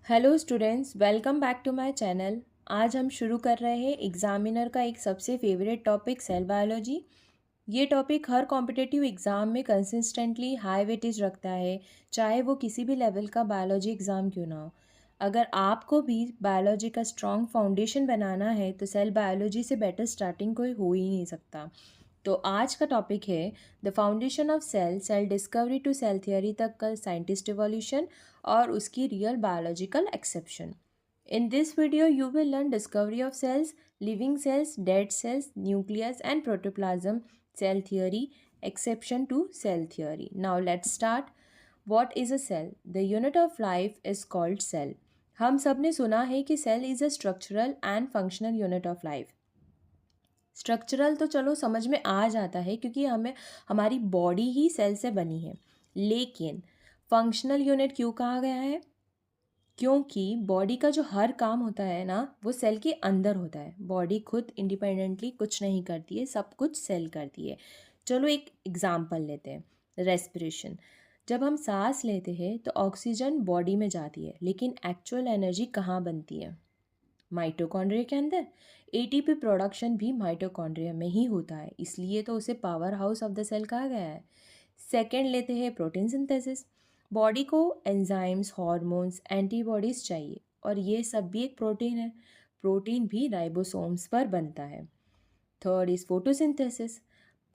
Hello students, welcome back to my channel. आज हम शुरू कर रहे हैं एग्जामिनर का एक सबसे फेवरेट टॉपिक सेल बायोलॉजी। ये टॉपिक हर कॉम्पिटिटिव एग्ज़ाम में कंसिस्टेंटली हाई वेटेज रखता है, चाहे वो किसी भी लेवल का बायोलॉजी एग्ज़ाम क्यों ना हो। अगर आपको भी बायोलॉजी का स्ट्रॉन्ग फाउंडेशन बनाना है तो सेल बायोलॉजी से बेटर स्टार्टिंग कोई हो ही नहीं सकता। तो आज का टॉपिक है the foundation of cell, cell discovery to cell theory तक का साइंटिस्ट एवोल्यूशन और उसकी real biological exception. In this video you will learn discovery of cells, living cells, dead cells, nucleus and protoplasm, cell theory, exception to cell theory. Now let's start. What is a cell? The unit of life is called cell. हम सब ने सुना है कि cell is a structural and functional unit of life. Structural तो चलो समझ में आ जाता है क्योंकि हमें हमारी बॉडी ही सेल से बनी है, लेकिन फंक्शनल यूनिट क्यों कहा गया है? क्योंकि बॉडी का जो हर काम होता है ना, वो सेल के अंदर होता है। बॉडी खुद इंडिपेंडेंटली कुछ नहीं करती है, सब कुछ सेल करती है। चलो एक एग्जांपल लेते हैं, रेस्पिरेशन। जब हम सांस लेते हैं तो ऑक्सीजन बॉडी में जाती है, लेकिन एक्चुअल एनर्जी कहाँ बनती है? माइटोकॉन्ड्रिया के अंदर। एटीपी प्रोडक्शन भी माइटोकॉन्ड्रिया में ही होता है, इसलिए तो उसे powerhouse of the cell कहा गया है। सेकेंड लेते हैं प्रोटीन सिंथेसिस। बॉडी को एंजाइम्स, हार्मोन्स, एंटीबॉडीज़ चाहिए और ये सब भी एक प्रोटीन है। प्रोटीन भी राइबोसोम्स पर बनता है। Third is photosynthesis.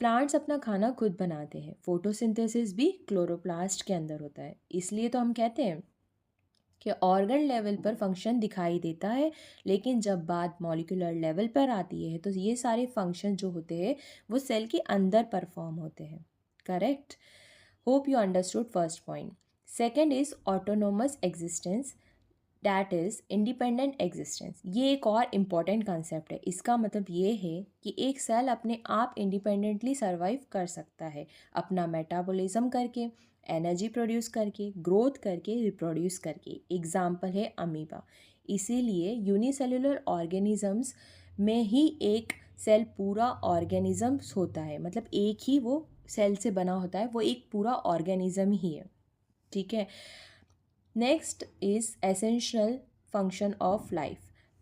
प्लांट्स अपना खाना खुद बनाते हैं। फोटोसिंथेसिस भी क्लोरोप्लास्ट के अंदर होता है, इसलिए तो हम कहते हैं कि ऑर्गन लेवल पर फंक्शन दिखाई देता है, लेकिन जब बात मॉलिक्यूलर लेवल पर आती है तो ये सारे फंक्शन जो होते हैं वो सेल के अंदर परफॉर्म होते हैं। Correct? Hope you understood first point. Second is autonomous existence, that is independent existence. ये एक और इम्पॉर्टेंट कंसेप्ट है। इसका मतलब ये है कि एक सेल अपने आप इंडिपेंडेंटली सर्वाइव कर सकता है, अपना मेटाबॉलिज्म करके, एनर्जी प्रोड्यूस करके, ग्रोथ करके, रिप्रोड्यूस करके। एग्जाम्पल है अमीबा। इसीलिए यूनिसेलुलर ऑर्गेनिजम्स में ही एक सेल पूरा ऑर्गेनिजम्स होता है, मतलब एक ही वो सेल से बना होता है, वो एक पूरा ऑर्गेनिज्म ही है। ठीक है। Next is essential function of life.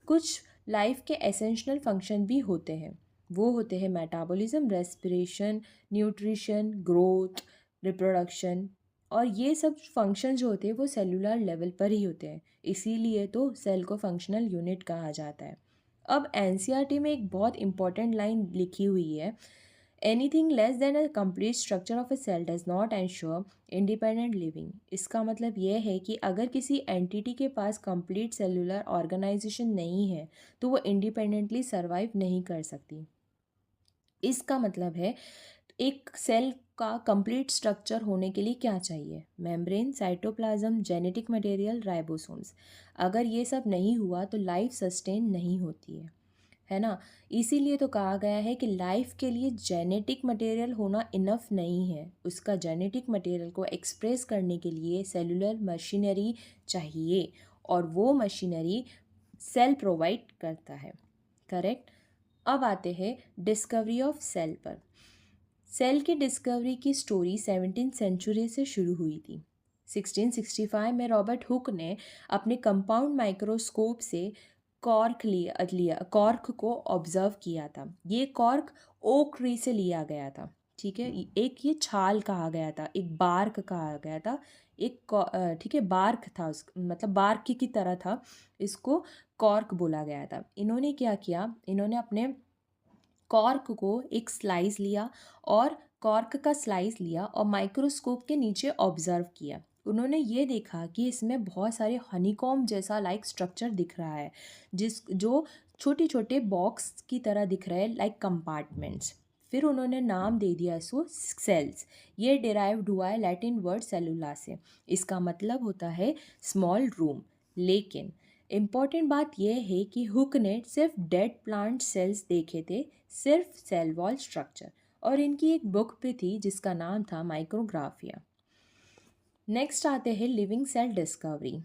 कुछ लाइफ के एसेंशियल फंक्शन भी होते हैं। वो होते हैं metabolism, respiration, nutrition, growth, reproduction. और ये सब फंक्शन जो होते हैं वो सेलुलर लेवल पर ही होते हैं, इसीलिए तो सेल को फंक्शनल यूनिट कहा जाता है। अब एनसीईआरटी में एक बहुत इंपॉर्टेंट लाइन लिखी हुई है, anything less than a complete structure of a cell does not ensure independent living. इसका मतलब यह है कि अगर किसी एंटिटी के पास कंप्लीट सेलुलर ऑर्गेनाइजेशन नहीं है तो वो इंडिपेंडेंटली सर्वाइव नहीं कर सकती। इसका मतलब है एक सेल का कंप्लीट स्ट्रक्चर होने के लिए क्या चाहिए? Membrane, cytoplasm, genetic material, ribosomes. अगर ये सब नहीं हुआ तो लाइफ सस्टेन नहीं होती है ना। इसीलिए तो कहा गया है कि लाइफ के लिए जेनेटिक मटेरियल होना इनफ नहीं है, उसका जेनेटिक मटेरियल को एक्सप्रेस करने के लिए सेलुलर मशीनरी चाहिए, और वो मशीनरी सेल प्रोवाइड करता है। करेक्ट? अब आते हैं डिस्कवरी ऑफ सेल पर। सेल की डिस्कवरी की स्टोरी 17th सेंचुरी से शुरू हुई थी। 1665 में रॉबर्ट हुक ने अपने कंपाउंड माइक्रोस्कोप से कॉर्क को ऑब्जर्व किया था। ये कॉर्क ओक ट्री से लिया गया था। ठीक है, एक ये छाल कहा गया था, एक बार्क कहा गया था, ठीक है बार्क था, उस मतलब बार्क की तरह था, इसको कॉर्क बोला गया था। इन्होंने क्या किया, इन्होंने अपने कॉर्क को एक स्लाइस लिया और कॉर्क का स्लाइस लिया और माइक्रोस्कोप के नीचे ऑब्जर्व किया। उन्होंने ये देखा कि इसमें बहुत सारे हनीकॉम्ब जैसा लाइक स्ट्रक्चर दिख रहा है, जो छोटे छोटे बॉक्स की तरह दिख रहे हैं, लाइक कंपार्टमेंट्स। फिर उन्होंने नाम दे दिया इसको सेल्स। ये डिराइव्ड हुआ है लैटिन वर्ड सेलुला से। इसका मतलब होता है स्मॉल रूम। लेकिन इम्पॉर्टेंट बात यह है कि हुक ने सिर्फ डेड प्लांट सेल्स देखे थे, सिर्फ सेल वॉल स्ट्रक्चर, और इनकी एक बुक भी थी जिसका नाम था माइक्रोग्राफिया। नेक्स्ट आते हैं लिविंग सेल डिस्कवरी।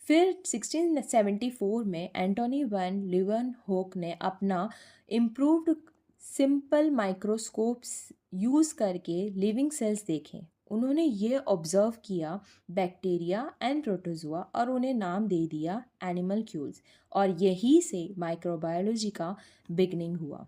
फिर 1674 में एंटोनी वैन लीeuwenhoek ने अपना इम्प्रूव्ड सिंपल माइक्रोस्कोप्स यूज़ करके लिविंग सेल्स देखे। उन्होंने ये ऑब्जर्व किया बैक्टीरिया एंड प्रोटोजोआ और उन्हें नाम दे दिया एनिमल्क्यूल्स, और यही से माइक्रोबायोलॉजी का बिगनिंग हुआ।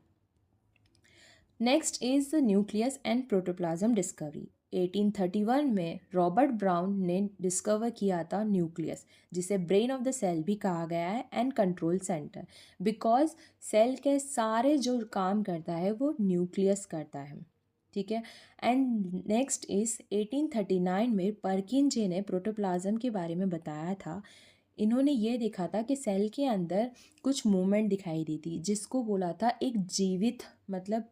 Next is the nucleus and protoplasm discovery. 1831 में रॉबर्ट ब्राउन ने डिस्कवर किया था न्यूक्लियस, जिसे ब्रेन ऑफ द सेल भी कहा गया है and control centre, because cell के सारे जो काम करता है वो न्यूक्लियस करता है। ठीक है। एंड नेक्स्ट इज 1839 में परकिंजे ने प्रोटोप्लाज्म के बारे में बताया था। इन्होंने ये देखा था कि सेल के अंदर कुछ मूवमेंट दिखाई दी थी, जिसको बोला था एक जीवित, मतलब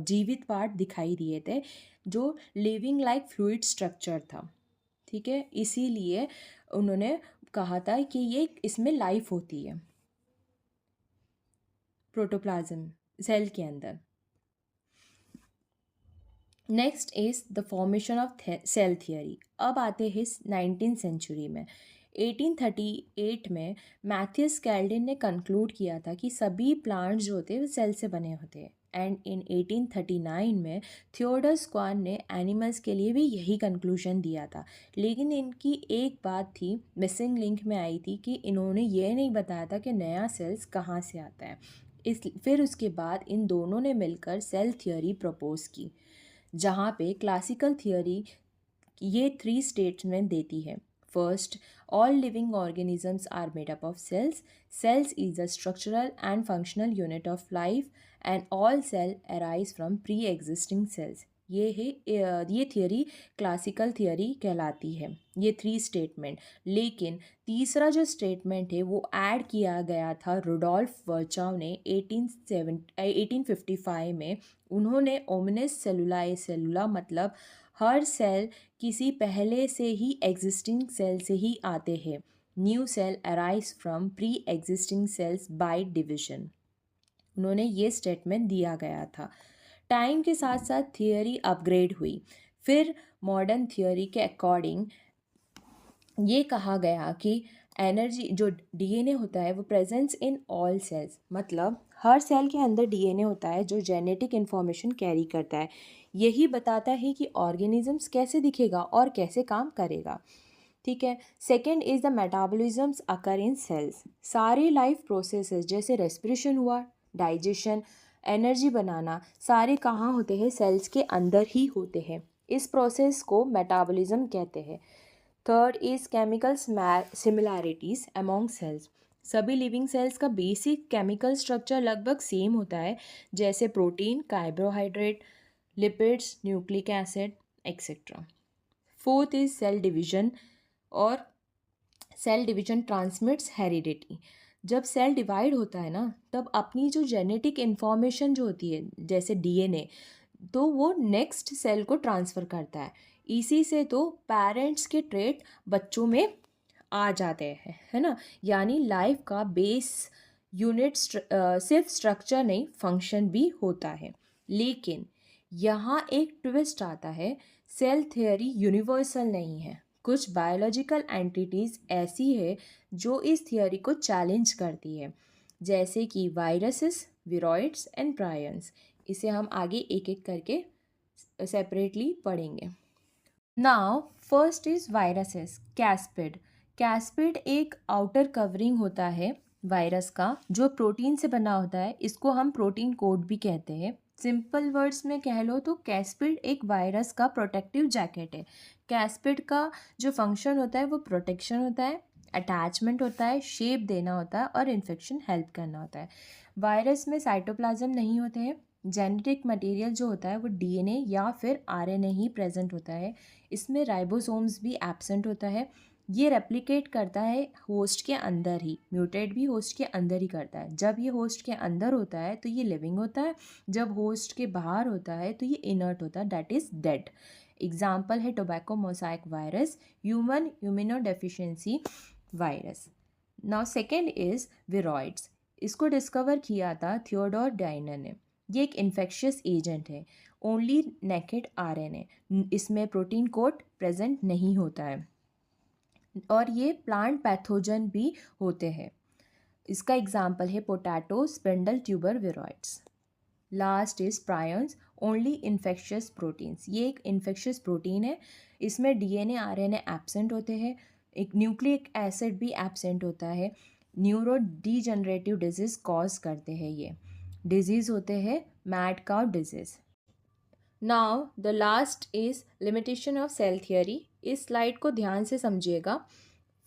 जीवित पार्ट दिखाई दिए थे, जो लिविंग लाइक फ्लूइड स्ट्रक्चर था। ठीक है, इसीलिए उन्होंने कहा था कि ये इसमें लाइफ होती है प्रोटोप्लाज्म सेल के अंदर। Next is the formation of cell theory. अब आते हैं 19th सेंचुरी में। 1838 में मैथियस कैल्डिन ने कंक्लूड किया था कि सभी प्लांट्स जो होते हैं वो सेल से बने होते हैं। एंड इन 1839 में थियोडर स्क्वान ने एनिमल्स के लिए भी यही कंक्लूजन दिया था। लेकिन इनकी एक बात थी, मिसिंग लिंक में आई थी, कि इन्होंने ये नहीं बताया था कि नया सेल्स कहाँ से आता है। फिर उसके बाद इन दोनों ने मिलकर सेल थियोरी प्रपोज की, जहाँ पे क्लासिकल थियोरी ये 3 स्टेटमेंट देती है। First, all living organisms are made up of cells, cells is the structural and functional unit of life, and all cell arise from pre existing cells. ये theory classical theory कहलाती है, ये 3 statement. लेकिन तीसरा जो statement है वो add किया गया था रुडोल्फ वर्चाव ने 1855 में। उन्होंने ओमिनिस सेलुलाe सेलुला, मतलब हर सेल किसी पहले से ही एग्जिस्टिंग सेल से ही आते हैं। New cell arise from pre existing cells by division. उन्होंने ये स्टेटमेंट दिया गया था। टाइम के साथ साथ थियोरी अपग्रेड हुई। फिर मॉडर्न थियोरी के अकॉर्डिंग ये कहा गया कि एनर्जी जो डीएनए होता है वो प्रेजेंस इन ऑल सेल्स, मतलब हर सेल के अंदर डीएनए होता है जो जेनेटिक इन्फॉर्मेशन कैरी करता है। यही बताता है कि ऑर्गेनिजम्स कैसे दिखेगा और कैसे काम करेगा। ठीक है। Second is the metabolisms occur in cells. सारे लाइफ प्रोसेसेस जैसे रेस्पिरेशन हुआ, डाइजेशन, एनर्जी बनाना, सारे कहाँ होते हैं? सेल्स के अंदर ही होते हैं। इस प्रोसेस को मेटाबॉलिज्म कहते हैं। Third is chemical similarities among cells. सभी लिविंग सेल्स का बेसिक केमिकल स्ट्रक्चर लगभग सेम होता है, जैसे protein, carbohydrate, lipids, nucleic acid etcetera. Fourth is cell division, और सेल डिवीजन ट्रांसमिट्स हेरिडिटी। जब सेल डिवाइड होता है ना, तब अपनी जो जेनेटिक इन्फॉर्मेशन जो होती है, जैसे डीएनए, तो वो नेक्स्ट सेल को ट्रांसफ़र करता है। इसी से तो पेरेंट्स के ट्रेट बच्चों में आ जाते हैं, है ना। यानी लाइफ का बेस यूनिट सिर्फ स्ट्रक्चर नहीं, फंक्शन भी होता है। लेकिन यहाँ एक ट्विस्ट आता है, सेल थियोरी यूनिवर्सल नहीं है। कुछ बायोलॉजिकल एंटिटीज़ ऐसी है जो इस थियोरी को चैलेंज करती है, जैसे कि वायरसेस, विरॉइड्स एंड प्रायंस। इसे हम आगे एक एक करके सेपरेटली पढ़ेंगे। Now first is viruses. Capsid. Capsid एक आउटर कवरिंग होता है वायरस का, जो प्रोटीन से बना होता है। इसको हम प्रोटीन कोट भी कहते हैं। सिंपल वर्ड्स में कह लो तो कैस्पिड एक वायरस का प्रोटेक्टिव जैकेट है। कैस्पिड का जो फंक्शन होता है वो प्रोटेक्शन होता है, अटैचमेंट होता है, शेप देना होता है और इन्फेक्शन हेल्प करना होता है। वायरस में साइटोप्लाज्म नहीं होते हैं। जेनेटिक मटेरियल जो होता है वो डीएनए या फिर आरएनए ही प्रेजेंट होता है। इसमें राइबोसोम्स भी एब्सेंट होता है। ये रेप्लिकेट करता है होस्ट के अंदर ही, म्यूटेट भी होस्ट के अंदर ही करता है। जब ये होस्ट के अंदर होता है तो ये लिविंग होता है, जब होस्ट के बाहर होता है तो ये इनर्ट होता है, दैट इज़ डेड। एग्जाम्पल है tobacco mosaic virus, human immunodeficiency virus. Now second is viroids. इसको डिस्कवर किया था थियोडोर डाइनर ने। ये एक इन्फेक्शियस एजेंट है, ओनली नेकेड आरएनए, इसमें प्रोटीन कोड प्रेजेंट नहीं होता है, और ये प्लांट पैथोजन भी होते हैं। इसका एग्जाम्पल है potato spindle tuber viroids. Last is prions, only infectious proteins. ये एक इन्फेक्शियस प्रोटीन है, इसमें डीएनए आरएनए एब्सेंट होते हैं, एक न्यूक्लिक एसिड भी एब्सेंट होता है। न्यूरो डीजनरेटिव डिजीज़ कॉज करते हैं। ये डिजीज़ होते हैं mad cow disease. Now the last is limitation of cell theory. इस स्लाइड को ध्यान से समझिएगा।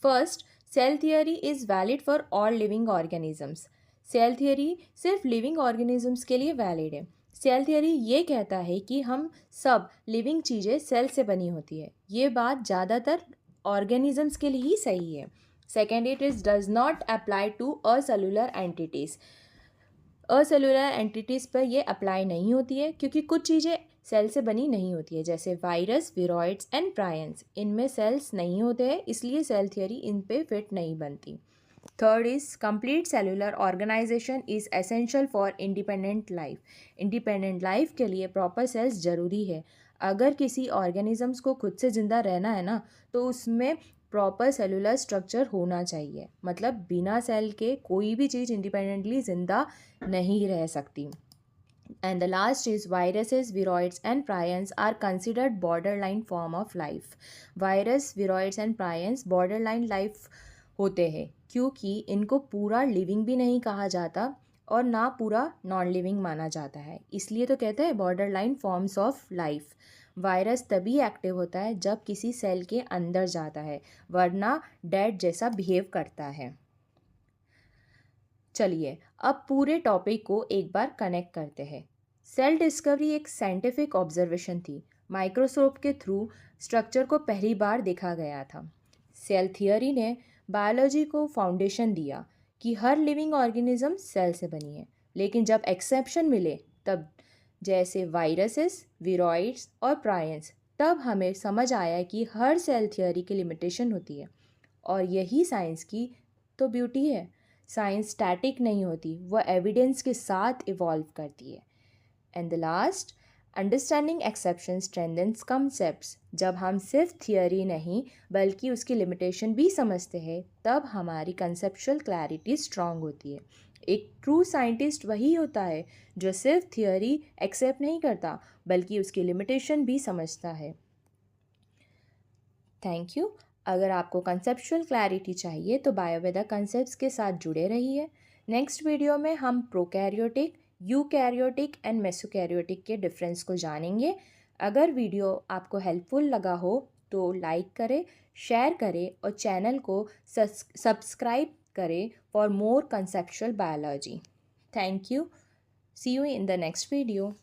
First, cell theory is valid for all living organisms. Cell theory सिर्फ लिविंग ऑर्गेनिजम्स के लिए वैलिड है। सेल थियोरी ये कहता है कि हम सब लिविंग चीज़ें सेल से बनी होती है। ये बात ज़्यादातर ऑर्गेनिजम्स के लिए ही सही है। Second, it is does not apply to acellular entities. Acellular entities पर ये अप्लाई नहीं होती है क्योंकि कुछ चीज़ें सेल से बनी नहीं होती है, जैसे वायरस, विरॉइड्स एंड प्रायंस। इनमें सेल्स नहीं होते हैं, इसलिए सेल थियोरी इन पे फिट नहीं बनती। Third is complete cellular organisation is essential for independent life. Independent life के लिए प्रॉपर सेल्स ज़रूरी है। अगर किसी ऑर्गेनिजम्स को खुद से ज़िंदा रहना है ना, तो उसमें प्रॉपर सेलुलर स्ट्रक्चर होना चाहिए। मतलब बिना सेल के कोई भी चीज़ इंडिपेंडेंटली ज़िंदा नहीं रह सकती। And the last is viruses, viroids and prions are considered borderline form of life. Virus, viroids and prions borderline life होते हैं क्योंकि इनको पूरा लिविंग भी नहीं कहा जाता और ना पूरा नॉन लिविंग माना जाता है, इसलिए तो कहते हैं borderline forms of life. Virus तभी एक्टिव होता है जब किसी सेल के अंदर जाता है, वरना डेड जैसा बिहेव करता है। चलिए अब पूरे टॉपिक को एक बार कनेक्ट करते हैं। सेल डिस्कवरी एक साइंटिफिक ऑब्जर्वेशन थी। माइक्रोस्कोप के थ्रू स्ट्रक्चर को पहली बार देखा गया था। सेल थियोरी ने बायोलॉजी को फाउंडेशन दिया कि हर लिविंग ऑर्गेनिज्म सेल से बनी है। लेकिन जब एक्सेप्शन मिले, तब जैसे वायरसेस, विरॉइड्स और प्रायंस, तब हमें समझ आया कि हर सेल थियोरी की लिमिटेशन होती है। और यही साइंस की तो ब्यूटी है। साइंस स्टैटिक नहीं होती, वह एविडेंस के साथ इवॉल्व करती है। And the last, understanding exception strengthens concepts. जब हम सिर्फ थियोरी नहीं बल्कि उसकी लिमिटेशन भी समझते हैं, तब हमारी कंसेप्चुअल क्लैरिटी स्ट्रांग होती है। एक ट्रू साइंटिस्ट वही होता है जो सिर्फ थियोरी एक्सेप्ट नहीं करता बल्कि उसकी लिमिटेशन भी समझता है। Thank you. अगर आपको कंसेप्चुअल क्लैरिटी चाहिए तो बायोवेदा कंसेप्ट्स के साथ जुड़े रहिए। नेक्स्ट वीडियो में हम प्रोकैरियोटिक, यूकैरियोटिक एंड मेसोकैरियोटिक के डिफरेंस को जानेंगे। अगर वीडियो आपको हेल्पफुल लगा हो तो लाइक करें, शेयर करें और चैनल को सब्सक्राइब करें for more conceptual biology. Thank you. See you in the next video.